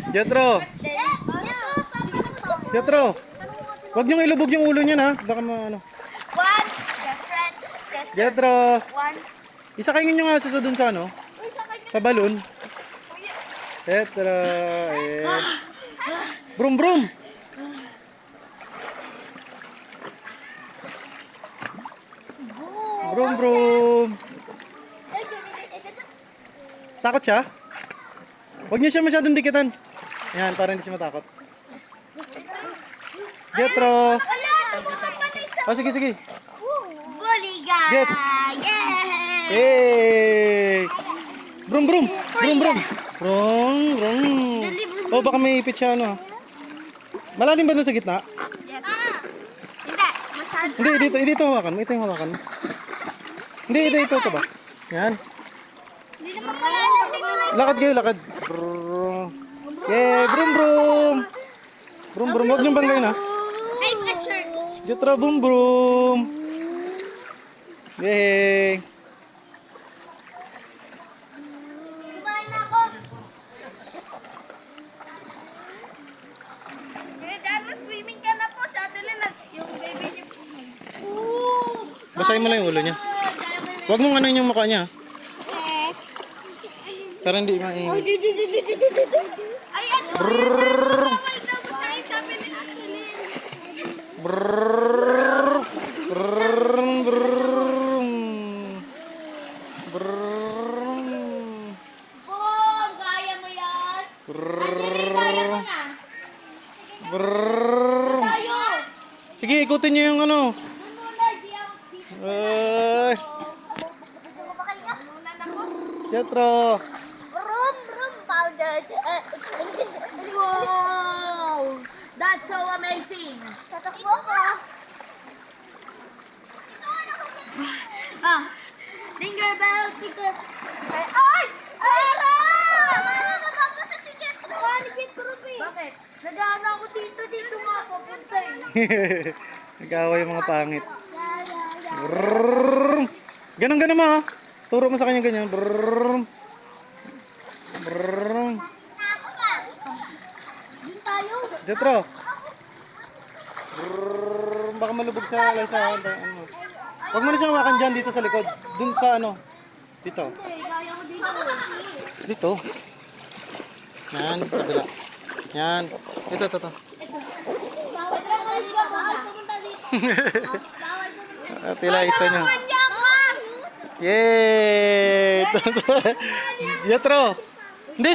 Jethro. Jethro. Huwag niyong ilubog yung ulo niya na. Baka ano. One. Yes, red. Yes, sir. Jethro. One. Isakayin niyo nga sa dun sa ano. Sa balon. Jethro. Eh. Brum brum. Brum brum. Takot siya? Huwag niyo siya masyadong dikitan. Yan, para hindi siya matakot. Jethro. Oh, sige, sige. Buliga. Get. Yeah. Hey! Brum brum. Brum brum. Brum brum. Oh, baka may ipit siya ano. Malalim ba dun sa gitna? Yes. Hindi. Masyado. Hindi, dito hawakan mo. Ito yung hawakan mo. Hindi, ito ba? Yan. Hindi naman malalim dito lang. Lakad kayo, lakad. Brum. Yeah, brum brum. Brum brum. Huwag niyong banggayin ha. Ay, pressure. Jethro, brum brum. Yay! Kumain na ako. Daro, swimming ka na po. Sa atin lang yung baby niyo. Basahin mo lang yung ulo niya. Huwag mong ano yung mukha niya. Para hindi mainit. Ay, ano? Brrrr. Basahin sabi ni Angeline. Brrrr. Brrrr. Brrrr. Brrrr. Boom! Kaya mo yan? Angeline, kaya mo na. Brrrr. Tayo! Sige, ikutin niyo yung ano. Doon muna, di ako. Ay, Makahinga. Muna na ko. Jethro. Room powder. Wow! That's so amazing. Tatakbo ko. Finger bell, finger. Ay! Ara! Nababasa si Jet. Ni Jet Ruby. Bakit? Nagana ako dito nga ako punta eh. Nag-away yung mga pangit. Brrrr. Ganun mo ha. Turo mo sa kanya ganyan. Brrrr. Brrrr. Yun tayo. Jethro. Brrrr. Baka malubog sa ano. Huwag mo na siyang hawakan dyan dito sa likod. Dun sa ano. Dito. Kaya ko dito. Dito. Yan. Kabila. Yan. Ito. Bawal dito. Bawal pumunta dito. Bawal pumunta. Tila isa niya. Kanya ka! Yay! Jethro. Hindi,